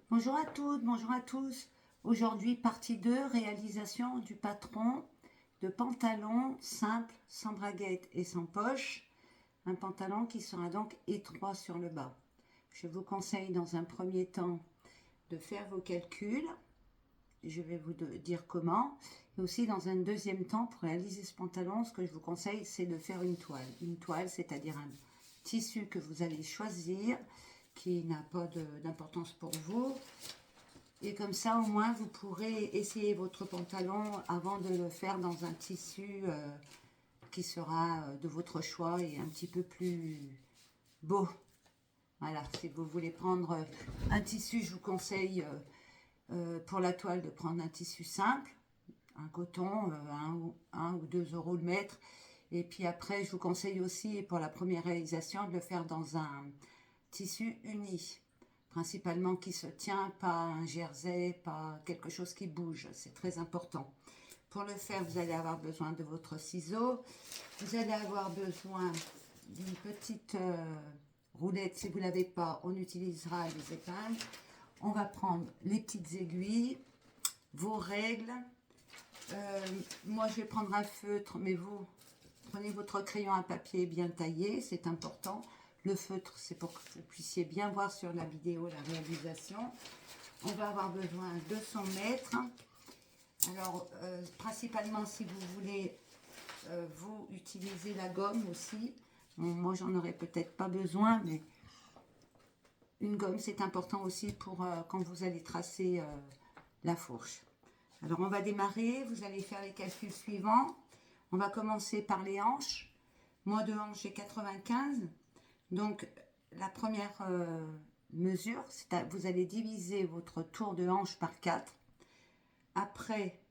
Bonjour à toutes, bonjour à tous. Aujourd'hui, partie 2, réalisation du patron de pantalon simple, sans braguette et sans poche. Un pantalon qui sera donc étroit sur le bas. Je vous conseille dans un premier temps de faire vos calculs. Je vais vous dire comment. Et aussi dans un deuxième temps, pour réaliser ce pantalon, ce que je vous conseille, c'est de faire une toile. Une toile, c'est-à-dire un tissu que vous allez choisir, qui n'a pas d'importance pour vous. Et comme ça, au moins, vous pourrez essayer votre pantalon avant de le faire dans un tissu qui sera de votre choix et un petit peu plus beau. Voilà, si vous voulez prendre un tissu, je vous conseille pour la toile de prendre un tissu simple, un coton, 1 ou 2 euros le mètre. Et puis après, je vous conseille aussi pour la première réalisation de le faire dans un tissu uni, principalement qui se tient, pas un jersey, pas quelque chose qui bouge, c'est très important. Pour le faire, vous allez avoir besoin de votre ciseau, vous allez avoir besoin d'une petite roulette, si vous ne l'avez pas, on utilisera les épingles. On va prendre les petites aiguilles, vos règles. Moi, je vais prendre un feutre, mais vous prenez votre crayon à papier bien taillé, c'est important. Le feutre, c'est pour que vous puissiez bien voir sur la vidéo la réalisation. On va avoir besoin de son mètre. Alors, principalement, si vous voulez, vous utilisez la gomme aussi. Bon, moi, j'en aurais peut-être pas besoin, mais une gomme, c'est important aussi pour quand vous allez tracer la fourche. Alors, on va démarrer. Vous allez faire les calculs suivants. On va commencer par les hanches. Moi, de hanche, j'ai 95. Donc, la première mesure, vous allez diviser votre tour de hanche par 4. Après,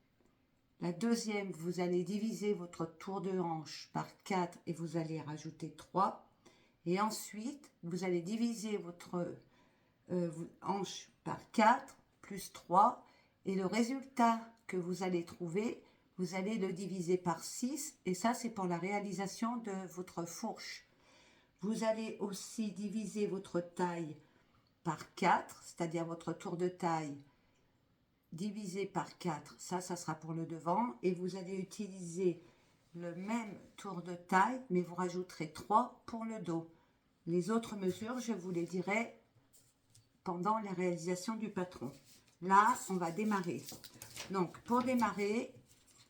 la deuxième, vous allez diviser votre tour de hanche par 4 et vous allez rajouter 3. Et ensuite, vous allez diviser votre hanche par 4 plus 3. Et le résultat que vous allez trouver, vous allez le diviser par 6. Et ça, c'est pour la réalisation de votre fourche. Vous allez aussi diviser votre taille par 4, c'est-à-dire votre tour de taille divisé par 4, ça sera pour le devant. Et vous allez utiliser le même tour de taille, mais vous rajouterez 3 pour le dos. Les autres mesures, je vous les dirai pendant la réalisation du patron. Là, on va démarrer. Donc, pour démarrer,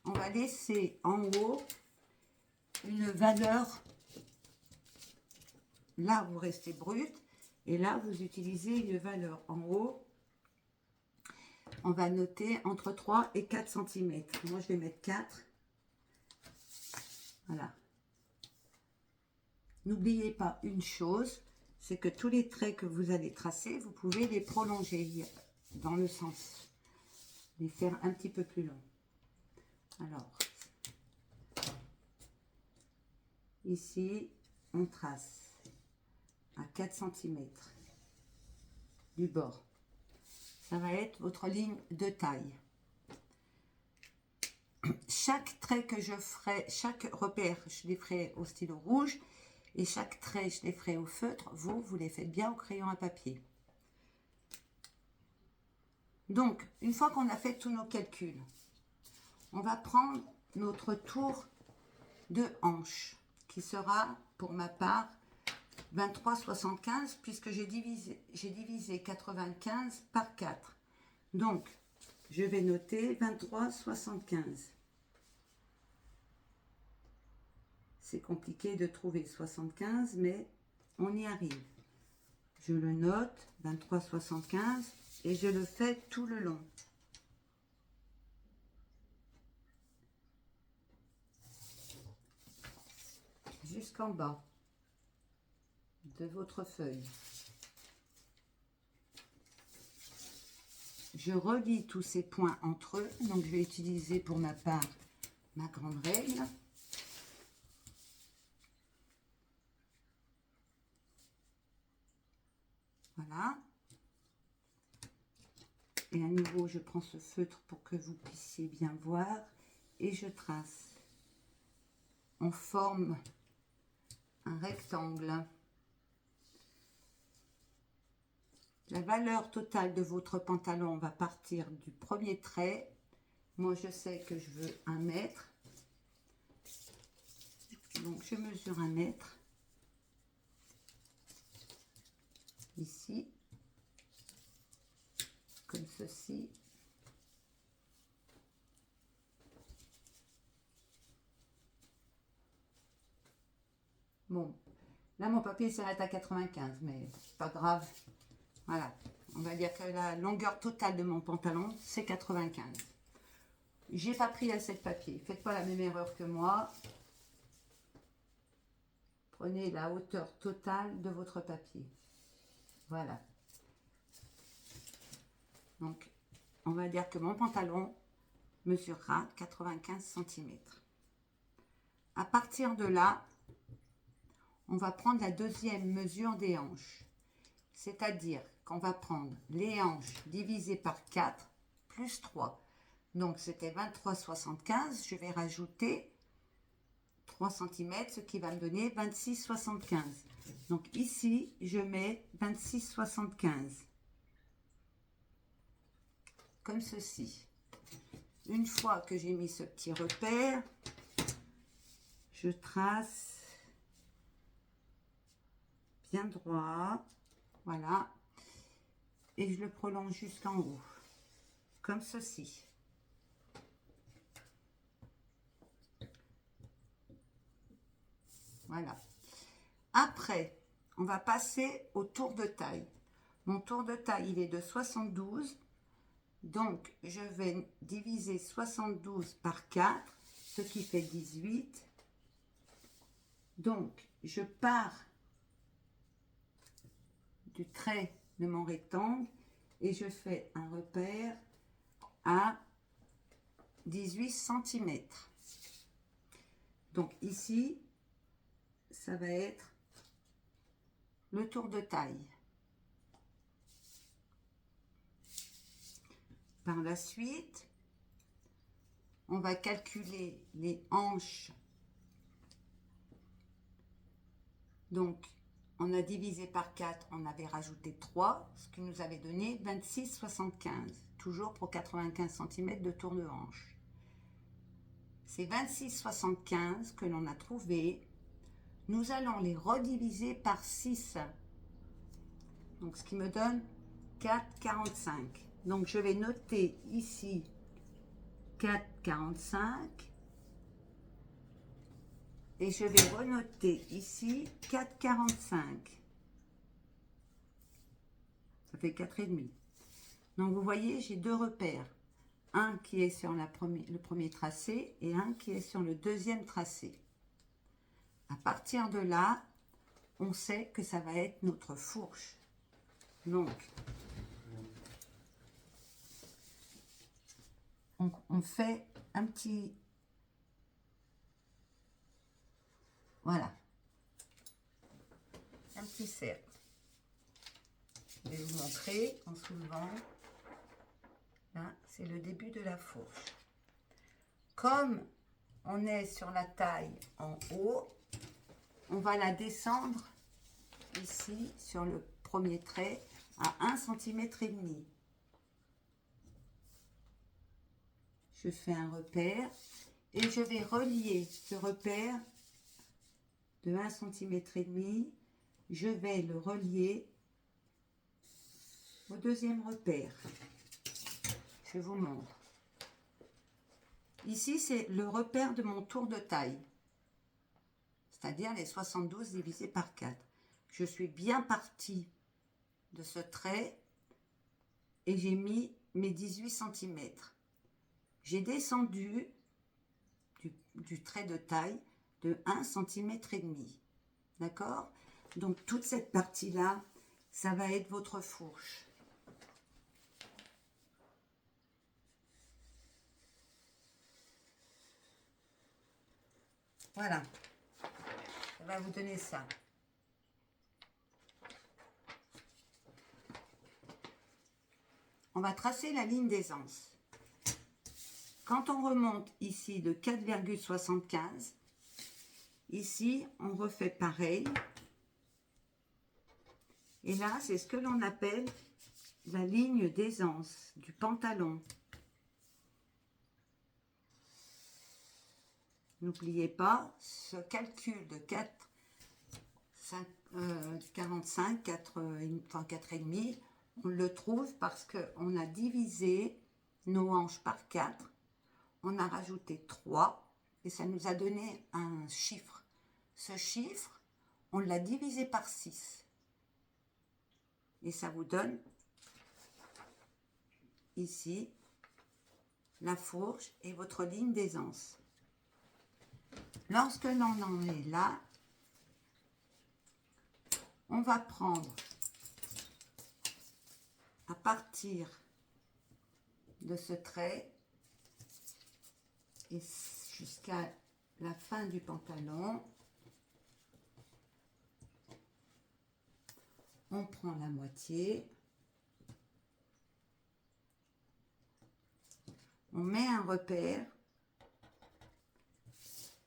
on va laisser en haut une valeur. Là, vous restez brut. Et là, vous utilisez une valeur en haut. On va noter entre 3 et 4 cm. Moi, je vais mettre 4. Voilà. N'oubliez pas une chose, c'est que tous les traits que vous allez tracer, vous pouvez les prolonger dans le sens. Les faire un petit peu plus long. Alors, ici, on trace à 4 cm du bord. Ça va être votre ligne de taille. Chaque trait que je ferai, chaque repère, je les ferai au stylo rouge et chaque trait, je les ferai au feutre. Vous les faites bien au crayon à papier. Donc, une fois qu'on a fait tous nos calculs, on va prendre notre tour de hanche qui sera, pour ma part, 23,75 puisque j'ai divisé 95 par 4. Donc, je vais noter 23,75. C'est compliqué de trouver 75, mais on y arrive. Je le note, 23,75, et je le fais tout le long. Jusqu'en bas de votre feuille. Je relie tous ces points entre eux, donc je vais utiliser pour ma part ma grande règle. Voilà. Et à nouveau, je prends ce feutre pour que vous puissiez bien voir et je trace. On forme un rectangle. La valeur totale de votre pantalon va partir du premier trait. Moi, je sais que je veux 1 mètre. Donc, je mesure 1 mètre. Ici. Comme ceci. Bon, là mon papier s'arrête à 95, mais c'est pas grave. Voilà, on va dire que la longueur totale de mon pantalon, c'est 95. J'ai pas pris assez de papier. Faites pas la même erreur que moi. Prenez la hauteur totale de votre papier. Voilà. Donc, on va dire que mon pantalon mesurera 95 cm. À partir de là, on va prendre la deuxième mesure des hanches. C'est-à-dire qu'on va prendre les hanches divisées par 4 plus 3. Donc, c'était 23,75. Je vais rajouter 3 cm, ce qui va me donner 26,75. Donc, ici, je mets 26,75. Comme ceci. Une fois que j'ai mis ce petit repère, je trace bien droit, voilà, et je le prolonge jusqu'en haut, comme ceci. Voilà. Après, on va passer au tour de taille. Mon tour de taille, il est de 72. Donc, je vais diviser 72 par 4, ce qui fait 18. Donc, je pars du trait de mon rectangle et je fais un repère à 18 cm. Donc, ici, ça va être le tour de taille. Par la suite, on va calculer les hanches. Donc, on a divisé par 4, on avait rajouté 3, ce qui nous avait donné 26,75, toujours pour 95 cm de tour de hanche. Ces 26,75 que l'on a trouvé, nous allons les rediviser par 6. Donc, ce qui me donne 4,45. Donc, je vais noter ici 4,45 et je vais renoter ici 4,45. Ça fait 4,5. Donc, vous voyez, j'ai deux repères. Un qui est sur le premier tracé et un qui est sur le deuxième tracé. À partir de là, on sait que ça va être notre fourche. Donc, on fait un petit... Voilà. Un petit cercle. Je vais vous montrer en soulevant. Là, c'est le début de la fourche. Comme on est sur la taille en haut, on va la descendre ici sur le premier trait à 1,5 cm. Je fais un repère et je vais relier ce repère de 1,5 cm. Je vais le relier au deuxième repère. Je vous montre. Ici, c'est le repère de mon tour de taille, c'est-à-dire les 72 divisé par 4. Je suis bien partie de ce trait et j'ai mis mes 18 cm. J'ai descendu du trait de taille de 1,5 cm. D'accord? Donc, toute cette partie-là, ça va être votre fourche. Voilà. Ça va vous donner ça. On va tracer la ligne d'aisance. Quand on remonte ici de 4,75, ici, on refait pareil. Et là, c'est ce que l'on appelle la ligne d'aisance du pantalon. N'oubliez pas ce calcul de 45, 4,5, on le trouve parce qu'on a divisé nos hanches par 4, on a rajouté 3 et ça nous a donné un chiffre. Ce chiffre, on l'a divisé par 6 et ça vous donne ici la fourche et votre ligne d'aisance. Lorsque l'on en est là, on va prendre à partir de ce trait et jusqu'à la fin du pantalon, on prend la moitié, on met un repère.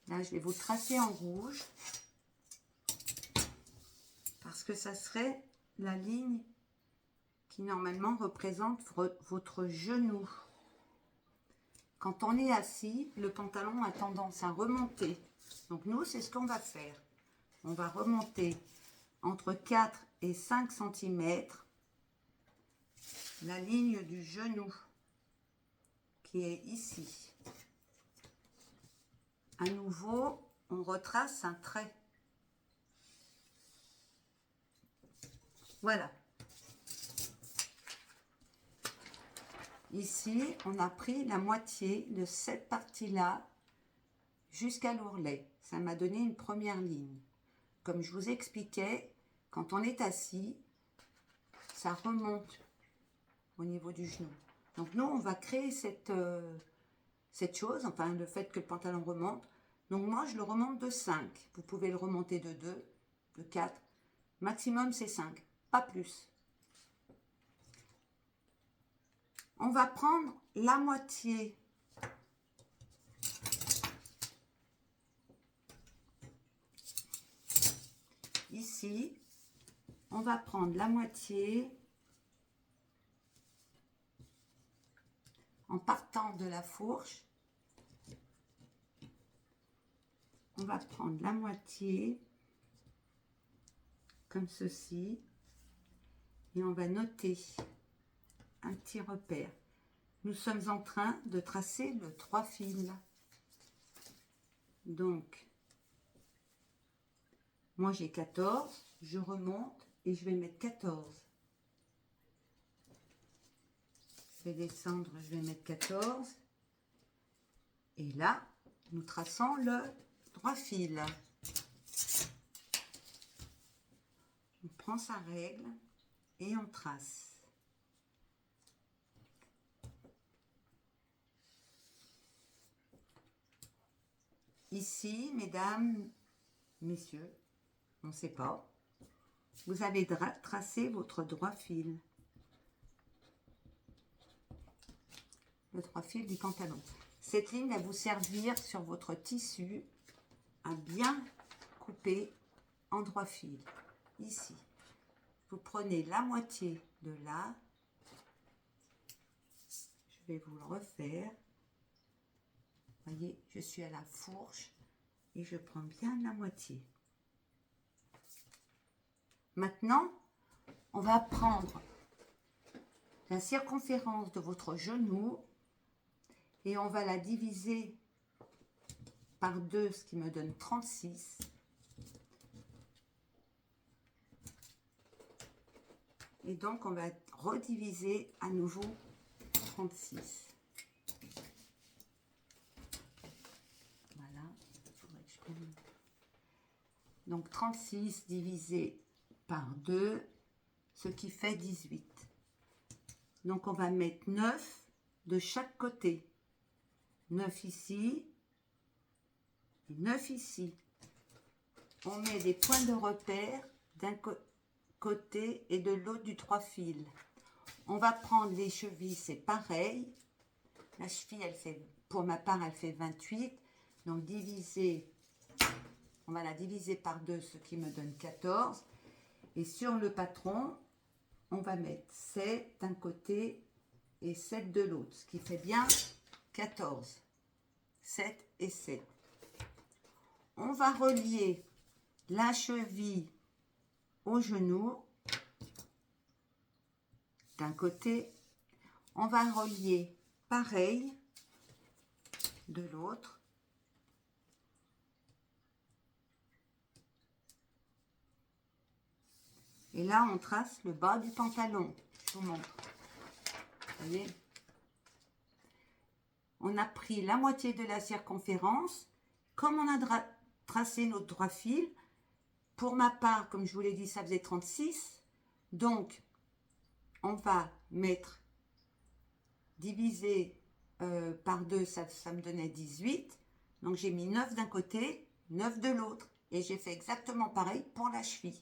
Là, je vais vous tracer en rouge parce que ça serait la ligne qui normalement représente votre genou. Quand on est assis, le pantalon a tendance à remonter. Donc nous, c'est ce qu'on va faire. On va remonter entre 4 et 5 cm la ligne du genou qui est ici. À nouveau, on retrace un trait. Voilà. Ici, on a pris la moitié de cette partie-là jusqu'à l'ourlet. Ça m'a donné une première ligne. Comme je vous expliquais, quand on est assis, ça remonte au niveau du genou. Donc nous, on va créer cette chose, enfin le fait que le pantalon remonte. Donc moi, je le remonte de 5. Vous pouvez le remonter de 2, de 4. Maximum, c'est 5, pas plus. On va prendre la moitié ici. On va prendre la moitié en partant de la fourche. On va prendre la moitié comme ceci et on va noter un petit repère. Nous sommes en train de tracer le 3 fils. Donc, moi j'ai 14, je remonte et je vais mettre 14. Je vais descendre, je vais mettre 14. Et là, nous traçons le 3 fils. On prend sa règle et on trace. Ici, mesdames, messieurs, on ne sait pas, vous avez tracé votre droit fil. Le droit fil du pantalon. Cette ligne va vous servir sur votre tissu à bien couper en droit fil. Ici, vous prenez la moitié de là. Je vais vous le refaire. Voyez, je suis à la fourche et je prends bien la moitié. Maintenant, on va prendre la circonférence de votre genou et on va la diviser par 2, ce qui me donne 36. Et donc, on va rediviser à nouveau 36. Voilà. Donc, 36 divisé par 2, ce qui fait 18. Donc, on va mettre 9 de chaque côté. 9 ici et 9 ici. On met des points de repère d'un côté et de l'autre du 3 fils. On va prendre les chevilles, c'est pareil. La cheville, elle fait, pour ma part, elle fait 28. Donc, on va la diviser par 2, ce qui me donne 14. Et sur le patron, on va mettre 7 d'un côté et 7 de l'autre, ce qui fait bien 14. 7 et 7. On va relier la cheville au genou d'un côté. On va relier pareil de l'autre. Et là, on trace le bas du pantalon. Je vous montre. Vous voyez? On a pris la moitié de la circonférence. Comme on a tracé notre droit fil, pour ma part, comme je vous l'ai dit, ça faisait 36. Donc, on va mettre divisé par 2, ça me donnait 18. Donc, j'ai mis 9 d'un côté, 9 de l'autre. Et j'ai fait exactement pareil pour la cheville.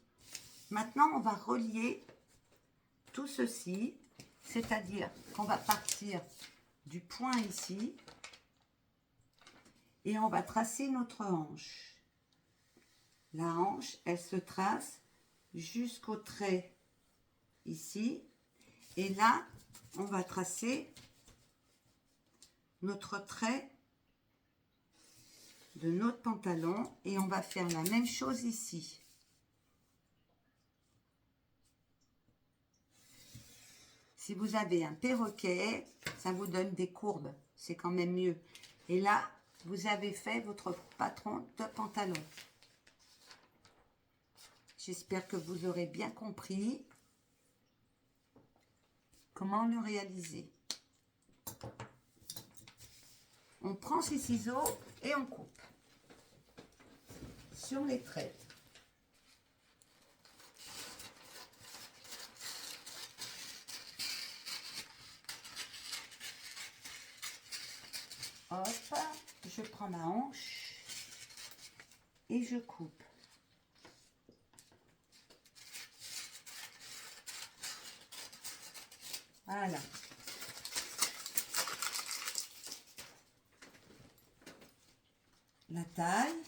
Maintenant, on va relier tout ceci, c'est-à-dire qu'on va partir du point ici et on va tracer notre hanche. La hanche, elle se trace jusqu'au trait ici. Et là, on va tracer notre trait de notre pantalon et on va faire la même chose ici. Si vous avez un perroquet, ça vous donne des courbes, c'est quand même mieux. Et là, vous avez fait votre patron de pantalon. J'espère que vous aurez bien compris comment le réaliser. On prend ses ciseaux et on coupe sur les traits. Hop, je prends ma hanche et je coupe. Voilà. La taille.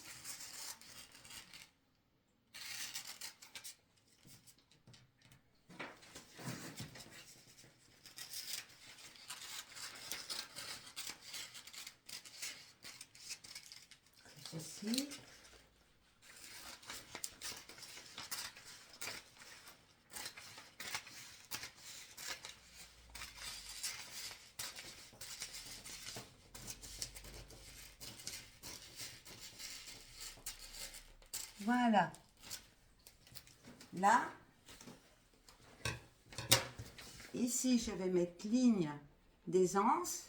Ceci. Voilà. Là, ici, je vais mettre ligne d'aisance.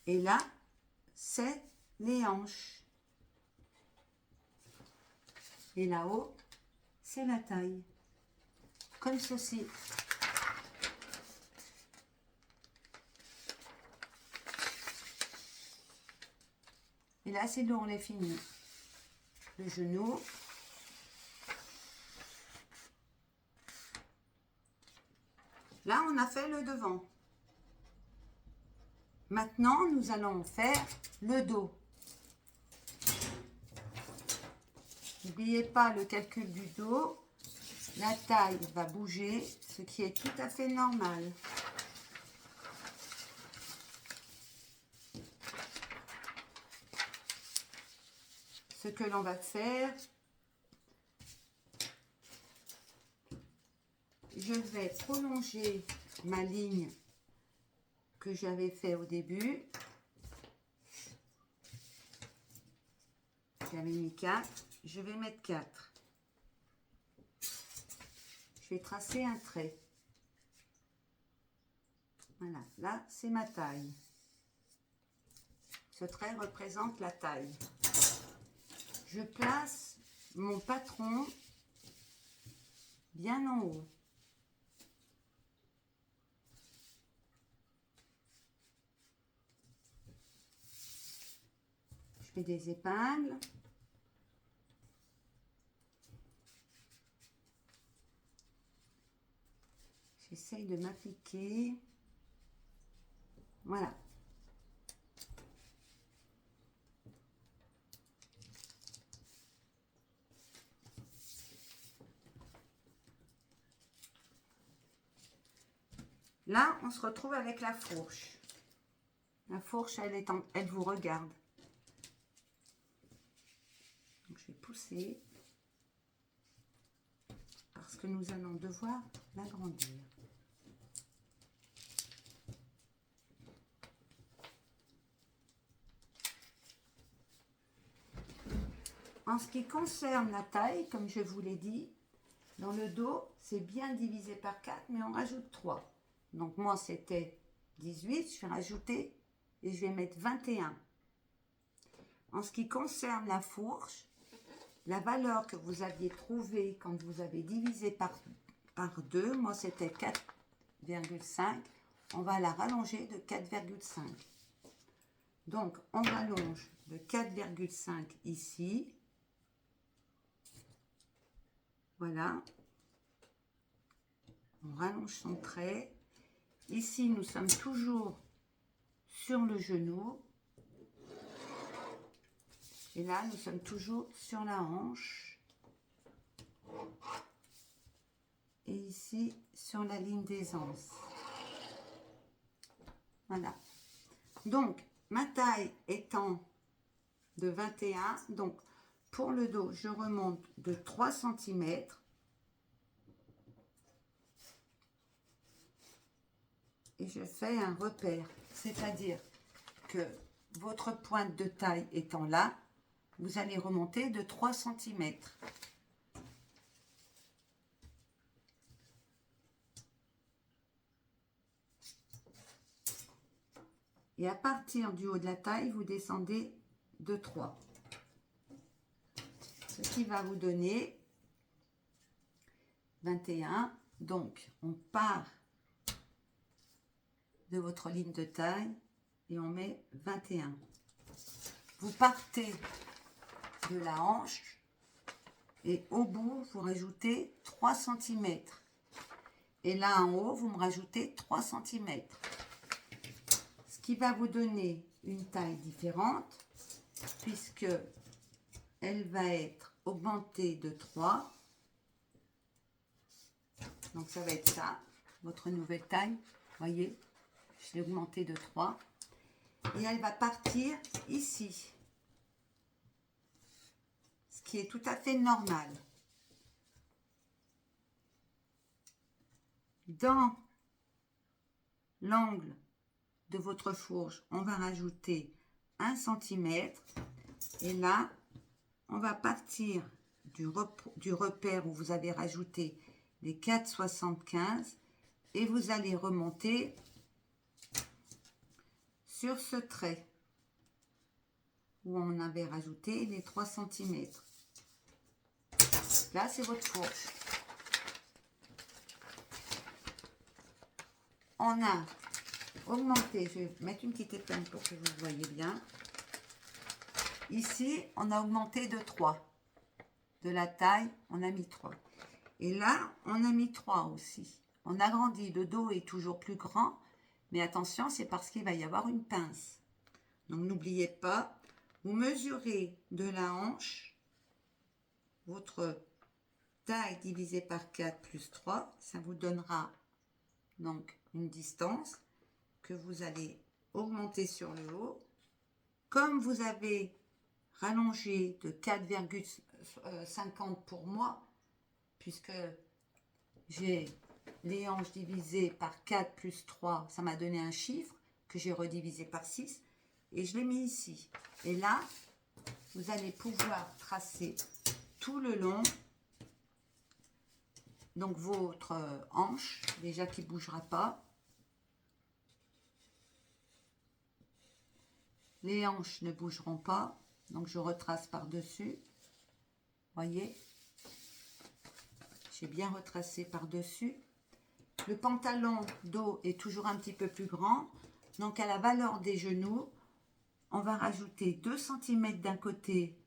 Et là, c'est les hanches. Et là-haut, c'est la taille. Comme ceci. Et là, c'est long, on est fini. Le genou. Là, on a fait le devant. Maintenant, nous allons faire le dos. N'oubliez pas le calcul du dos. La taille va bouger, ce qui est tout à fait normal. Ce que l'on va faire, je vais prolonger ma ligne que j'avais fait au début. J'avais mis 4, je vais mettre 4. Je vais tracer un trait. Voilà, là c'est ma taille. Ce trait représente la taille. Je place mon patron bien en haut. Je fais des épingles. J'essaye de m'appliquer. Voilà. Là, on se retrouve avec la fourche. La fourche, elle vous regarde. Donc, je vais pousser parce que nous allons devoir l'agrandir. En ce qui concerne la taille, comme je vous l'ai dit, dans le dos, c'est bien divisé par 4, mais on rajoute 3. Donc moi, c'était 18, je vais rajouter et je vais mettre 21. En ce qui concerne la fourche, la valeur que vous aviez trouvée quand vous avez divisé par 2, moi c'était 4,5, on va la rallonger de 4,5. Donc on rallonge de 4,5 ici. Voilà, on rallonge son trait. Ici, nous sommes toujours sur le genou. Et là, nous sommes toujours sur la hanche. Et ici, sur la ligne d'aisance. Voilà. Donc, ma taille étant de 21, donc pour le dos, je remonte de 3 cm. Et je fais un repère. C'est-à-dire que votre pointe de taille étant là, vous allez remonter de 3 cm. Et à partir du haut de la taille, vous descendez de 3. Ce qui va vous donner 21. Donc, on part de votre ligne de taille et on met 21. Vous partez de la hanche et au bout, vous rajoutez 3 cm. Et là en haut, vous me rajoutez 3 cm. Ce qui va vous donner une taille différente puisque elle va être augmentée de 3. Donc ça va être ça, votre nouvelle taille. Voyez, je l'ai augmentée de 3. Et elle va partir ici. Ce qui est tout à fait normal. Dans l'angle de votre fourche, on va rajouter 1 cm. Et là, on va partir du repère où vous avez rajouté les 4,75 et vous allez remonter sur ce trait où on avait rajouté les 3 cm. Là, c'est votre fourche. On a augmenté, je vais mettre une petite épingle pour que vous voyez bien. Ici, on a augmenté de 3. De la taille, on a mis 3. Et là, on a mis 3 aussi. On agrandit, le dos est toujours plus grand, mais attention, c'est parce qu'il va y avoir une pince. Donc, n'oubliez pas, vous mesurez de la hanche, votre taille divisée par 4 plus 3, ça vous donnera donc une distance que vous allez augmenter sur le haut. Comme vous avez rallongé de 4,50 pour moi, puisque j'ai les hanches divisées par 4 plus 3, ça m'a donné un chiffre que j'ai redivisé par 6 et je l'ai mis ici. Et là, vous allez pouvoir tracer tout le long, donc votre hanche, déjà qui ne bougera pas. Les hanches ne bougeront pas, donc je retrace par-dessus. Voyez, j'ai bien retracé par-dessus. Le pantalon dos est toujours un petit peu plus grand, donc à la valeur des genoux, on va rajouter 2 cm d'un côté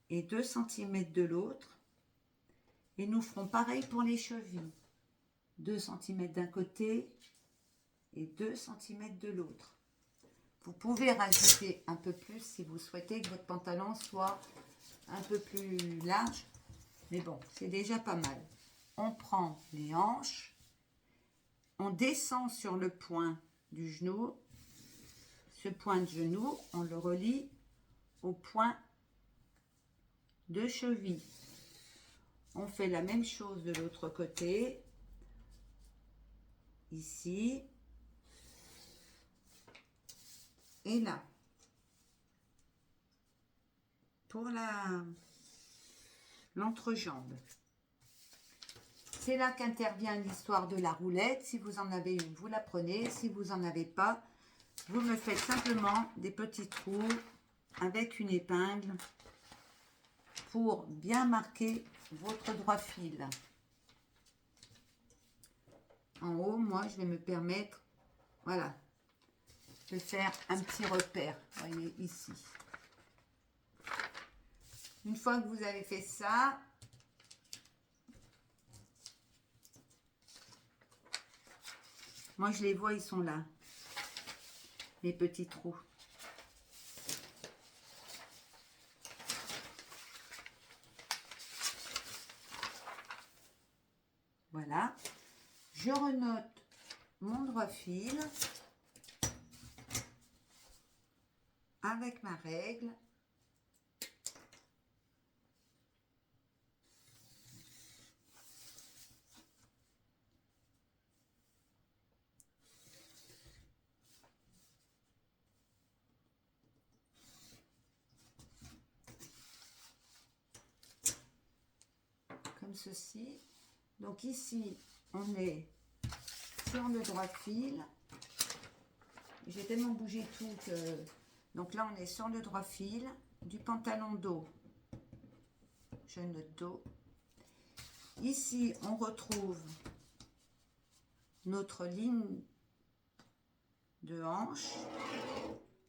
et 2 cm de l'autre. Et nous ferons pareil pour les chevilles. 2 cm d'un côté et 2 cm de l'autre. Vous pouvez rajouter un peu plus si vous souhaitez que votre pantalon soit un peu plus large. Mais bon, c'est déjà pas mal. On prend les hanches on descend sur le point du genou. Ce point de genou, on le relie au point de cheville. On fait la même chose de l'autre côté. Ici. Et là. Pour l'entrejambe. C'est là qu'intervient l'histoire de la roulette. Si vous en avez une, vous la prenez. Si vous n'en avez pas, vous me faites simplement des petits trous avec une épingle pour bien marquer votre droit fil. En haut, moi, je vais me permettre, voilà, de faire un petit repère. Vous voyez, ici. Une fois que vous avez fait ça, moi je les vois, ils sont là, les petits trous. Voilà, je renote mon droit fil avec ma règle. Comme ceci. Donc ici, on est sur le droit fil. J'ai tellement bougé tout que... Donc là, on est sur le droit fil du pantalon dos. Je note dos. Ici, on retrouve notre ligne de hanche.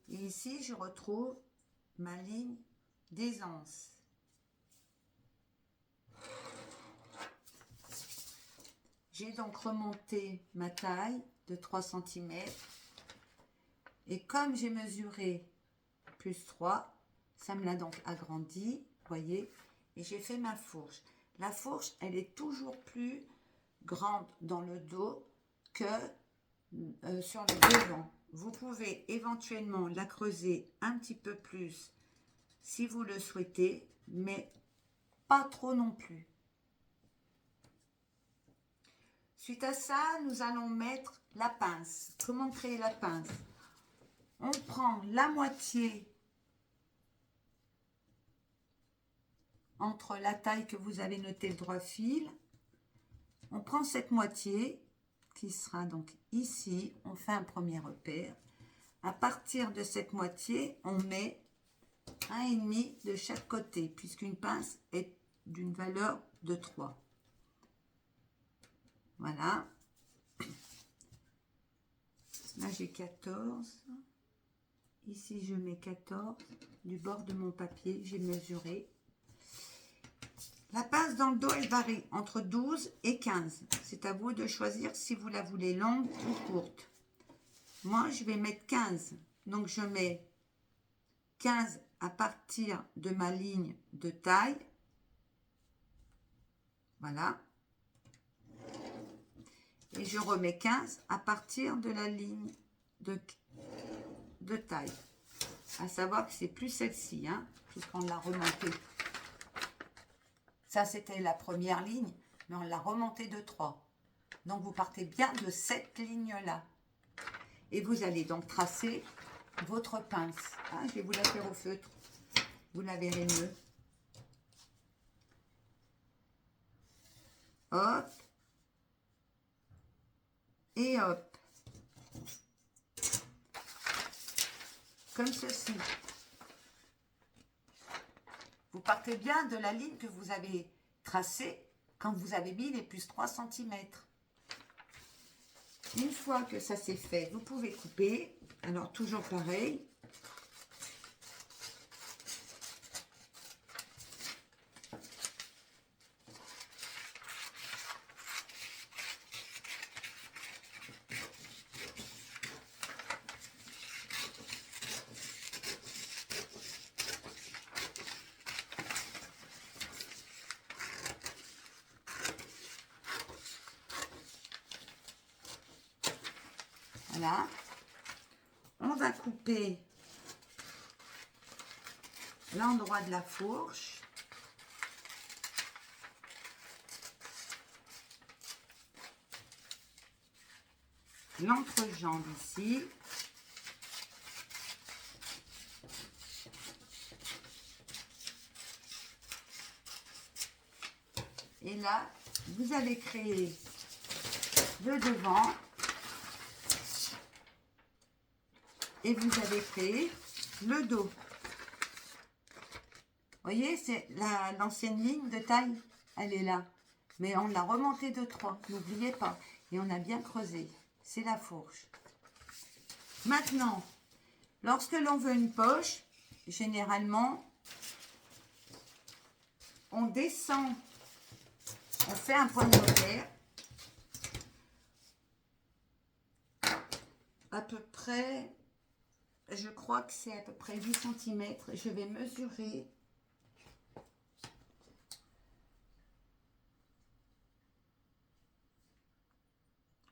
Et ici, je retrouve ma ligne d'aisance. J'ai donc remonté ma taille de 3 cm. Et comme j'ai mesuré plus 3, ça me l'a donc agrandi, voyez. Et j'ai fait ma fourche. La fourche, elle est toujours plus grande dans le dos que sur le devant. Vous pouvez éventuellement la creuser un petit peu plus si vous le souhaitez, mais pas trop non plus. Suite à ça, nous allons mettre la pince. Comment créer la pince? On prend la moitié entre la taille que vous avez noté le droit fil. On prend cette moitié qui sera donc ici. On fait un premier repère. À partir de cette moitié, on met 1,5 de chaque côté, puisqu'une pince est d'une valeur de 3. Voilà. Là, j'ai 14. Ici, je mets 14. Du bord de mon papier, j'ai mesuré. La pince dans le dos, elle varie entre 12 et 15. C'est à vous de choisir si vous la voulez longue ou courte. Moi, je vais mettre 15. Donc, je mets 15 à partir de ma ligne de taille. Voilà. Et je remets 15 à partir de la ligne de taille. À savoir que c'est plus celle-ci, hein, puisqu'on l'a remontée. Ça, c'était la première ligne, mais on l'a remontée de 3. Donc, vous partez bien de cette ligne-là. Et vous allez donc tracer votre pince. Ah, je vais vous la faire au feutre. Vous la verrez mieux. Hop. Et hop. Comme ceci. Vous partez bien de la ligne que vous avez tracée quand vous avez mis les plus 3 cm. Une fois que ça c'est fait, vous pouvez couper. Alors, toujours pareil. Voilà. On va couper l'endroit de la fourche. L'entrejambe ici. Et là, vous allez créer le devant. Et vous allez créer le dos. Vous voyez, c'est l'ancienne ligne de taille, elle est là. Mais on l'a remontée de 3, n'oubliez pas. Et on a bien creusé. C'est la fourche. Maintenant, lorsque l'on veut une poche, généralement, on descend, on fait un point de repère, à peu près, je crois que c'est à peu près 8 cm. Je vais mesurer.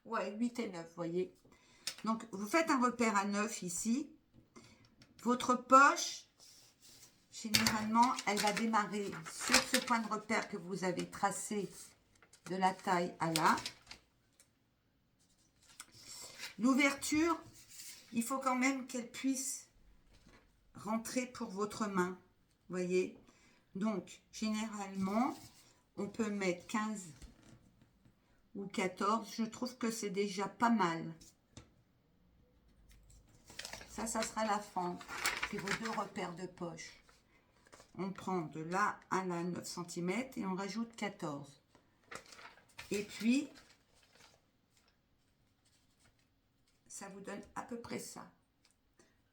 Ouais, 8 et 9, vous voyez. Donc, vous faites un repère à 9 ici. Votre poche, généralement, elle va démarrer sur ce point de repère que vous avez tracé de la taille à là. L'ouverture, il faut quand même qu'elle puisse rentrer pour votre main, vous voyez. Donc, généralement, on peut mettre 15 ou 14. Je trouve que c'est déjà pas mal. Ça sera la fente. C'est vos 2 repères de poche. On prend de là à là 9 cm et on rajoute 14. Et puis, ça vous donne à peu près ça.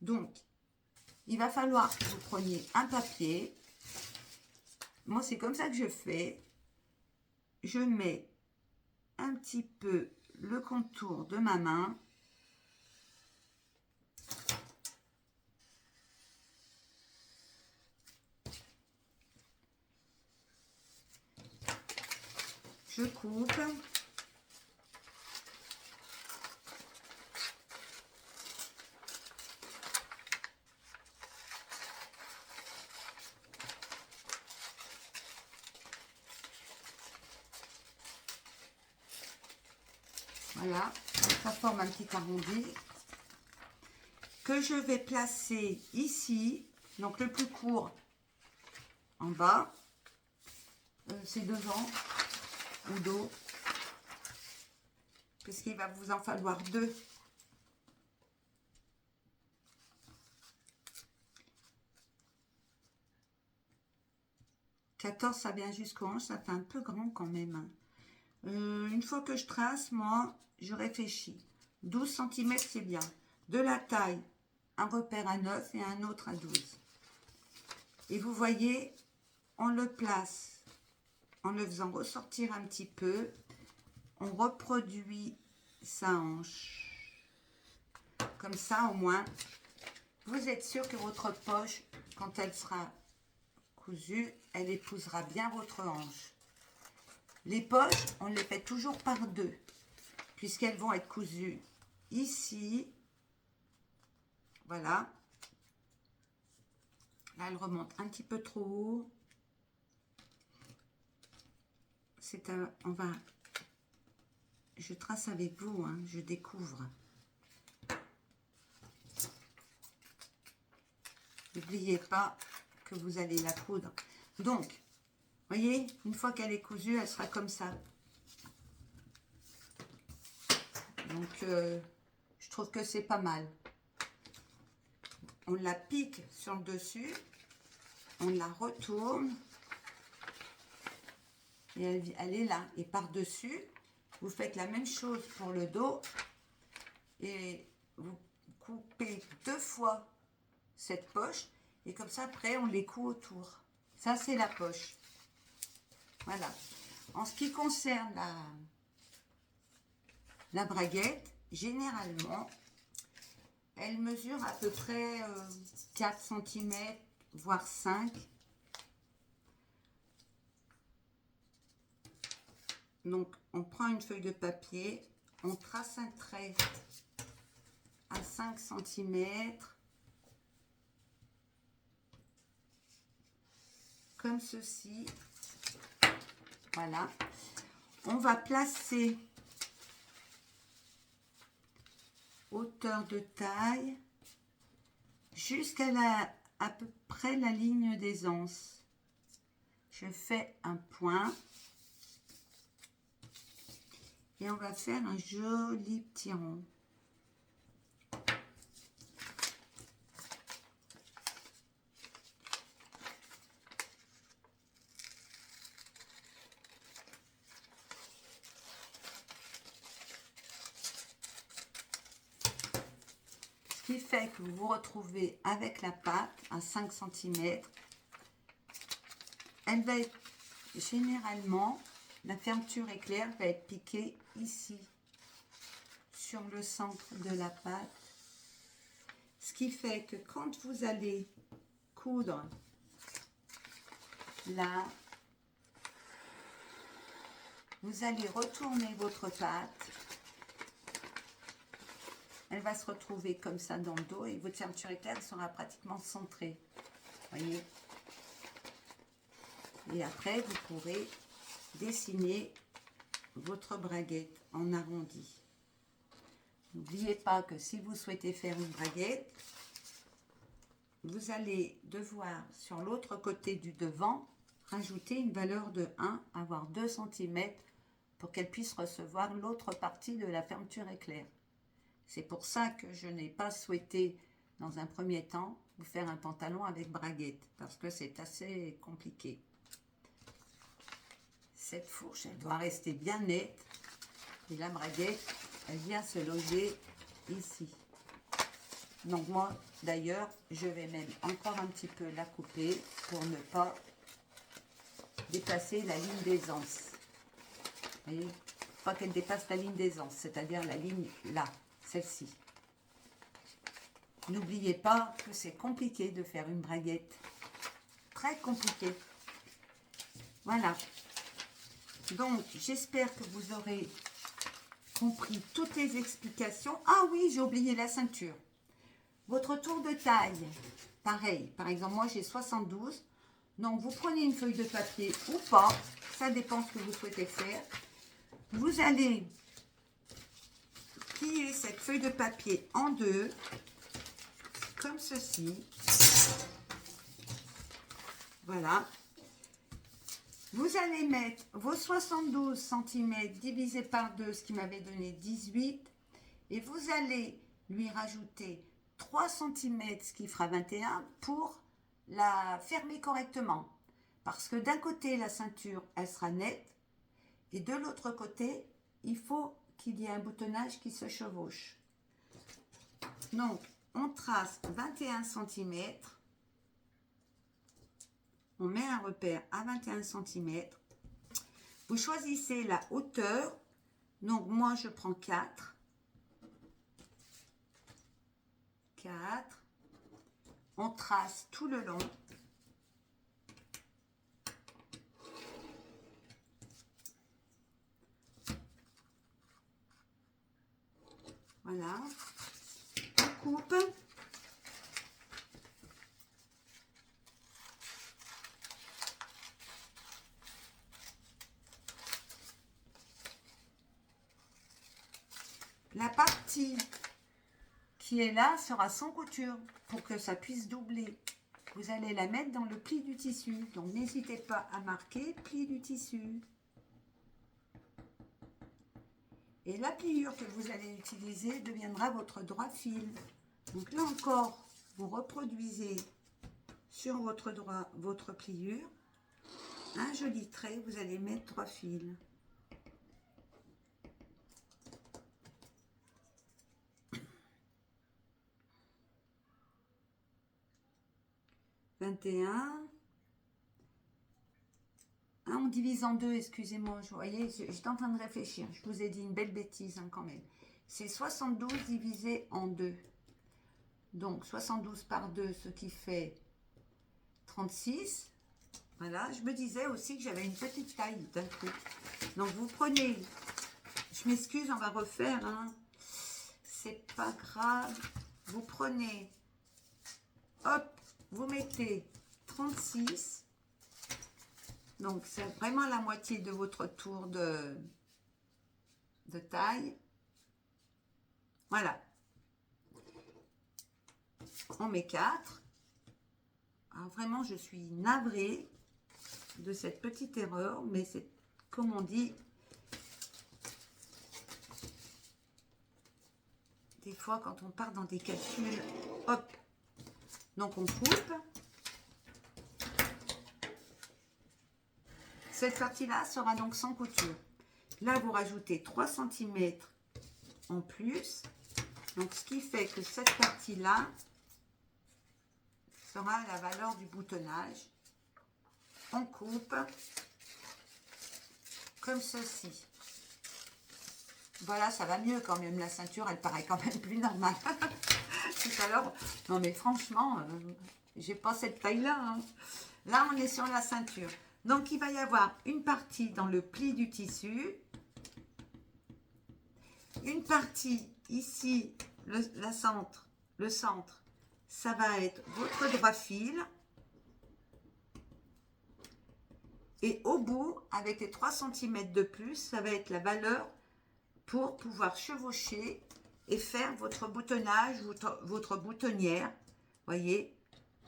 Donc, il va falloir que vous preniez un papier. Moi, c'est comme ça que je fais. Je mets un petit peu le contour de ma main. Je coupe. Voilà, ça forme un petit arrondi que je vais placer ici. Donc le plus court en bas, c'est devant ou dos, puisqu'il va vous en falloir 2. « 14, ça vient jusqu'au hanche, ça fait un peu grand quand même. Une fois que je trace, moi, je réfléchis. 12 cm, c'est bien. De la taille, un repère à 9 et un autre à 12. Et vous voyez, on le place en le faisant ressortir un petit peu. On reproduit sa hanche. Comme ça, au moins, vous êtes sûr que votre poche, quand elle sera cousue, elle épousera bien votre hanche. Les poches, on les fait toujours par 2, puisqu'elles vont être cousues ici. Voilà. Là, elle remonte un petit peu trop haut. Je trace avec vous, hein, je découvre. N'oubliez pas que vous allez la coudre. Donc, voyez, une fois qu'elle est cousue, elle sera comme ça. Donc, je trouve que c'est pas mal. On la pique sur le dessus, on la retourne, et elle est là. Et par-dessus, vous faites la même chose pour le dos, et vous coupez 2 fois cette poche, et comme ça, après, on les coud autour. Ça, c'est la poche. Voilà. En ce qui concerne la braguette, généralement, elle mesure à peu près 4 cm, voire 5. Donc, on prend une feuille de papier, on trace un trait à 5 cm. Comme ceci. Voilà. On va placer hauteur de taille jusqu'à à peu près la ligne des anses. Je fais un point et on va faire un joli petit rond. Ce qui fait que vous vous retrouvez avec la pâte à 5 cm. Elle va être généralement, la fermeture éclair va être piquée ici, sur le centre de la pâte. Ce qui fait que quand vous allez coudre là, vous allez retourner votre pâte. Elle va se retrouver comme ça dans le dos et votre fermeture éclair sera pratiquement centrée. Voyez. Et après, vous pourrez dessiner votre braguette en arrondi. N'oubliez pas que si vous souhaitez faire une braguette, vous allez devoir, sur l'autre côté du devant, rajouter une valeur de 1, avoir 2 cm pour qu'elle puisse recevoir l'autre partie de la fermeture éclair. C'est pour ça que je n'ai pas souhaité, dans un premier temps, vous faire un pantalon avec braguette, parce que c'est assez compliqué. Cette fourche, elle doit rester bien nette, et la braguette, elle vient se loger ici. Donc moi, d'ailleurs, je vais même encore un petit peu la couper pour ne pas dépasser la ligne des anses. Vous voyez, pas qu'elle dépasse la ligne des anses, c'est-à-dire la ligne là, celle-ci. N'oubliez pas que c'est compliqué de faire une braguette. Très compliqué. Voilà. Donc, j'espère que vous aurez compris toutes les explications. Ah oui, j'ai oublié la ceinture. Votre tour de taille, pareil. Par exemple, moi, j'ai 72. Donc, vous prenez une feuille de papier ou pas. Ça dépend ce que vous souhaitez faire. Vous allez plier cette feuille de papier en deux, comme ceci. Voilà. Vous allez mettre vos 72 cm divisé par 2, ce qui m'avait donné 18. Et vous allez lui rajouter 3 cm, ce qui fera 21, pour la fermer correctement. Parce que d'un côté, la ceinture, elle sera nette. Et de l'autre côté, il faut qu'il y ait un boutonnage qui se chevauche. Donc, on trace 21 cm. On met un repère à 21 cm. Vous choisissez la hauteur. Donc, moi, je prends 4. 4. On trace tout le long. Voilà. On coupe. La partie qui est là sera sans couture pour que ça puisse doubler. Vous allez la mettre dans le pli du tissu. Donc, n'hésitez pas à marquer pli du tissu. Et la pliure que vous allez utiliser deviendra votre droit fil. Donc là encore, vous reproduisez sur votre pliure un joli trait. Vous allez mettre 3 fils. On divise en deux, excusez-moi, vous voyez, j'étais en train de réfléchir, je vous ai dit une belle bêtise quand même. C'est 72 divisé en 2. Donc 72 par 2, ce qui fait 36. Voilà, je me disais aussi que j'avais une petite taille d'un coup. Donc vous prenez, je m'excuse, on va refaire, hein. c'est pas grave. Vous prenez, hop, vous mettez 36. Donc, c'est vraiment la moitié de votre tour de taille. Voilà. On met 4. Alors, vraiment, je suis navrée de cette petite erreur, mais c'est comme on dit, des fois quand on part dans des calculs, hop, donc on coupe. Cette partie-là sera donc sans couture. Là, vous rajoutez 3 cm en plus. Donc, ce qui fait que cette partie-là sera la valeur du boutonnage. On coupe comme ceci. Voilà, ça va mieux quand même. La ceinture, elle paraît quand même plus normale. Tout à l'heure, non mais franchement, j'ai pas cette taille-là. Hein. Là, on est sur la ceinture. Donc, il va y avoir une partie dans le pli du tissu. Une partie ici, le centre, ça va être votre droit fil. Et au bout, avec les 3 cm de plus, ça va être la valeur pour pouvoir chevaucher et faire votre boutonnage, votre boutonnière. Voyez,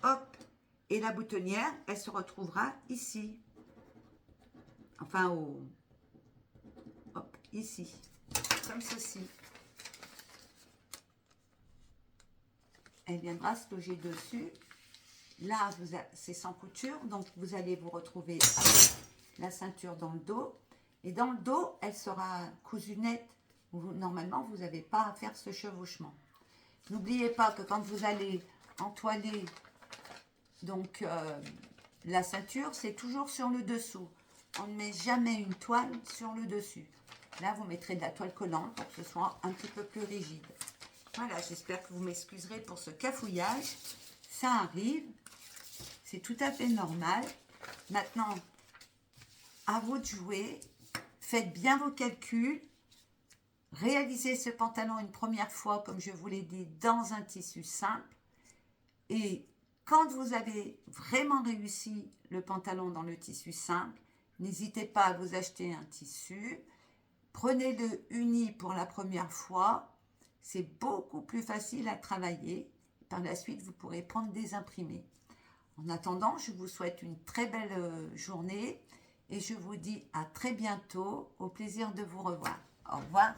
hop. Et la boutonnière, elle se retrouvera ici. Enfin, hop, ici. Comme ceci. Elle viendra se loger dessus. Là, c'est sans couture, donc vous allez vous retrouver avec la ceinture dans le dos. Et dans le dos, elle sera cousue nette. Normalement, vous n'avez pas à faire ce chevauchement. N'oubliez pas que quand vous allez entoiler donc, la ceinture, c'est toujours sur le dessous. On ne met jamais une toile sur le dessus. Là, vous mettrez de la toile collante pour que ce soit un petit peu plus rigide. Voilà, j'espère que vous m'excuserez pour ce cafouillage. Ça arrive. C'est tout à fait normal. Maintenant, à vous de jouer. Faites bien vos calculs. Réalisez ce pantalon une première fois, comme je vous l'ai dit, dans un tissu simple. Et quand vous avez vraiment réussi le pantalon dans le tissu simple, n'hésitez pas à vous acheter un tissu. Prenez-le uni pour la première fois. C'est beaucoup plus facile à travailler. Par la suite, vous pourrez prendre des imprimés. En attendant, je vous souhaite une très belle journée et je vous dis à très bientôt. Au plaisir de vous revoir. Au revoir.